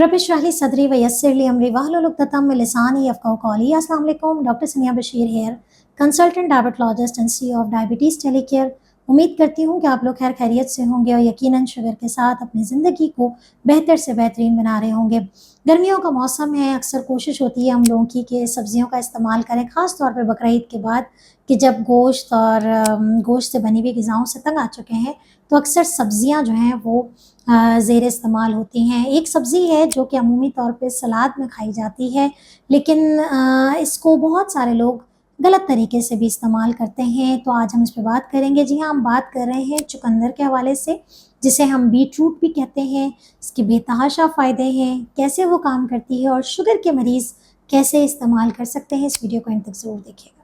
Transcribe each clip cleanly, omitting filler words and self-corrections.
रब इश्रह ली सदरी व यस्सिर ली अमरी वहलुल उक़्दतम मिन लिसानी यफ़क़हू क़ौली। अस्सलाम वालेकुम, doctor Sania Bashir here, consultant diabetologist and CEO of Diabetes Telecare. उम्मीद करती हूँ कि आप लोग खैर खैरियत से होंगे और यकीनन शुगर के साथ अपनी ज़िंदगी को बेहतर से बेहतरीन बना रहे होंगे। गर्मियों का मौसम है, अक्सर कोशिश होती है हम लोगों की कि सब्जियों का इस्तेमाल करें, ख़ास तौर पे बकरा ईद के बाद कि जब गोश्त और गोश्त से बनी हुई ग़िज़ाओं से तंग आ चुके हैं, तो अक्सर सब्ज़ियाँ जो हैं वो ज़ेर इस्तेमाल होती हैं। एक सब्ज़ी है जो कि अमूमी तौर पे सलाद में खाई जाती है, लेकिन इसको बहुत सारे लोग गलत तरीके से भी इस्तेमाल करते हैं, तो आज हम इस पे बात करेंगे। जी हाँ, हम बात कर रहे हैं चुकंदर के हवाले से, जिसे हम बीटरूट भी कहते हैं। इसके बेतहाशा फ़ायदे हैं, कैसे वो काम करती है और शुगर के मरीज़ कैसे इस्तेमाल कर सकते हैं। इस वीडियो को अंत तक ज़रूर देखिएगा।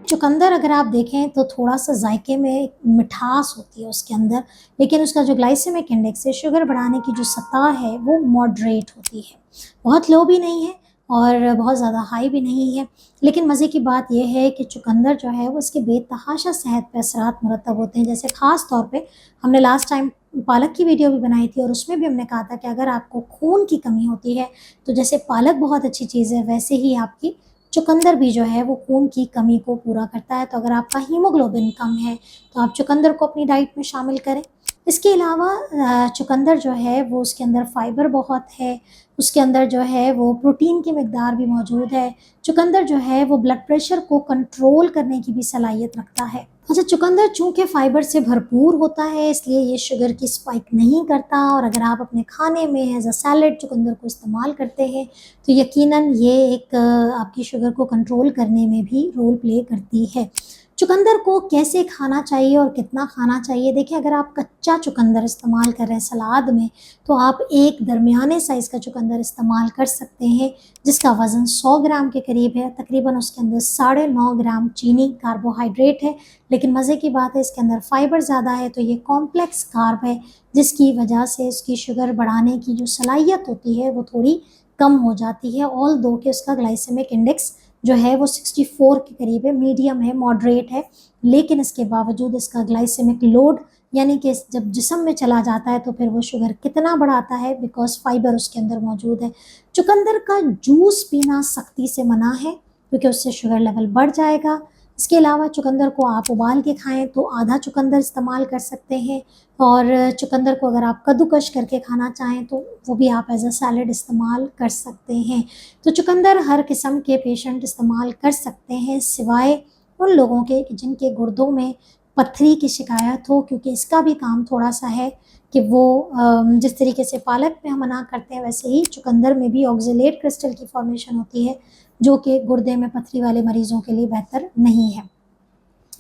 चुकंदर अगर आप देखें तो थोड़ा-सा जायके में मिठास होती है उसके अंदर, लेकिन उसका जो ग्लाइसेमिक इंडेक्स है, शुगर बढ़ाने की जो सतह है, वो मॉडरेट होती है। बहुत लो भी नहीं है और बहुत ज़्यादा हाई भी नहीं है। लेकिन मज़े की बात ये है कि चुकंदर जो है वो इसके बेतहाशा सेहत पे असरात मुरतब होते हैं। जैसे ख़ास तौर पे हमने लास्ट टाइम पालक की वीडियो भी बनाई थी और उसमें भी हमने कहा था कि अगर आपको खून की कमी होती है, तो जैसे पालक बहुत अच्छी चीज़ है, वैसे ही आपकी चुकंदर भी जो है वो खून की कमी को पूरा करता है। तो अगर आपका हीमोग्लोबिन कम है, तो आप चुकंदर को अपनी डाइट में शामिल करें। इसके अलावा चुकंदर जो है वो उसके अंदर फ़ाइबर बहुत है, उसके अंदर जो है वो प्रोटीन की मिकदार भी मौजूद है। चुकंदर जो है वो ब्लड प्रेशर को कंट्रोल करने की भी सलाहियत रखता है। अच्छा, चुकंदर चूँकि फ़ाइबर से भरपूर होता है, इसलिए ये शुगर की स्पाइक नहीं करता और अगर आप अपने खाने में एज़ अ सैलेड चुकंदर को इस्तेमाल करते हैं, तो यकीनन ये एक आपकी शुगर को कंट्रोल करने में भी रोल प्ले करती है। चुकंदर को कैसे खाना चाहिए और कितना खाना चाहिए? देखिए, अगर आप कच्चा चुकंदर इस्तेमाल कर रहे हैं सलाद में, तो आप एक दरमियाने साइज़ का चुकंदर इस्तेमाल कर सकते हैं, जिसका वज़न 100 ग्राम के करीब है। तकरीबन उसके अंदर 9.5 ग्राम चीनी कार्बोहाइड्रेट है, लेकिन मज़े की बात है इसके अंदर फ़ाइबर ज़्यादा है, तो ये कॉम्प्लेक्स कार्ब है, जिसकी वजह से इसकी शुगर बढ़ाने की जो सलाहियत होती है, वो थोड़ी कम हो जाती है। ऑल्दो कि उसका ग्लाइसेमिक इंडेक्स जो है वो 64 के करीब है, मीडियम है, मॉडरेट है, लेकिन इसके बावजूद इसका ग्लाइसेमिक लोड यानी कि जब जिस्म में चला जाता है तो फिर वो शुगर कितना बढ़ाता है, बिकॉज़ फ़ाइबर उसके अंदर मौजूद है। चुकंदर का जूस पीना सख्ती से मना है, क्योंकि उससे शुगर लेवल बढ़ जाएगा। इसके अलावा चुकंदर को आप उबाल के खाएँ तो आधा चुकंदर इस्तेमाल कर सकते हैं और चुकंदर को अगर आप कद्दूकश करके खाना चाहें तो वो भी आप एज़ अ सैलेड इस्तेमाल कर सकते हैं। तो चुकंदर हर किस्म के पेशेंट इस्तेमाल कर सकते हैं, सिवाय उन लोगों के कि जिनके गुर्दों में पथरी की शिकायत हो, क्योंकि इसका भी काम थोड़ा-सा है कि वो जिस तरीके से पालक में हम मना करते हैं, वैसे ही चुकंदर में भी ऑक्ज़ेलेट क्रिस्टल की फ़ॉर्मेशन होती है, जो कि गुर्दे में पथरी वाले मरीज़ों के लिए बेहतर नहीं है।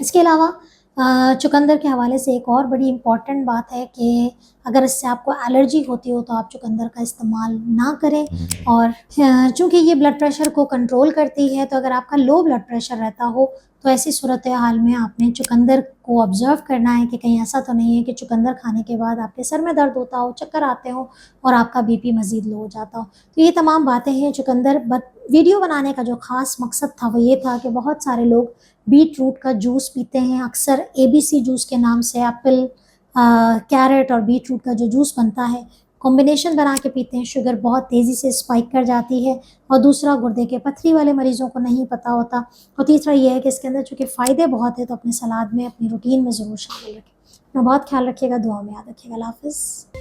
इसके अलावा चुकंदर के हवाले से एक और बड़ी इम्पॉर्टेंट बात है कि अगर इससे आपको एलर्जी होती हो तो आप चुकंदर का इस्तेमाल ना करें। और चूँकि ये ब्लड प्रेशर को कंट्रोल करती है, तो अगर आपका लो ब्लड प्रेशर रहता हो, तो ऐसी सूरत हाल में आपने चुकंदर को ऑब्ज़र्व करना है कि कहीं ऐसा तो नहीं है कि चुकंदर खाने के बाद आपके सर में दर्द होता हो, चक्कर आते हों और आपका बीपी मज़ीद लो हो जाता हो। तो ये तमाम बातें हैं चुकंदर। बट वीडियो बनाने का जो ख़ास मकसद था वो ये था कि बहुत सारे लोग बीटरूट का जूस पीते हैं, अक्सर एबीसी जूस के नाम से एप्पल, कैरेट और बीटरूट का जो जूस बनता है, कॉम्बिनेशन बना के पीते हैं। शुगर बहुत तेज़ी से स्पाइक कर जाती है और दूसरा गुर्दे के पथरी वाले मरीज़ों को नहीं पता होता और तीसरा ये है कि इसके अंदर चूँकि फ़ायदे बहुत हैं, तो अपने सलाद में, अपनी रूटीन में ज़रूर शामिल रखें। अपना बहुत ख्याल रखिएगा, दुआ में याद रखिएगा। अल्लाह हाफ़िज़।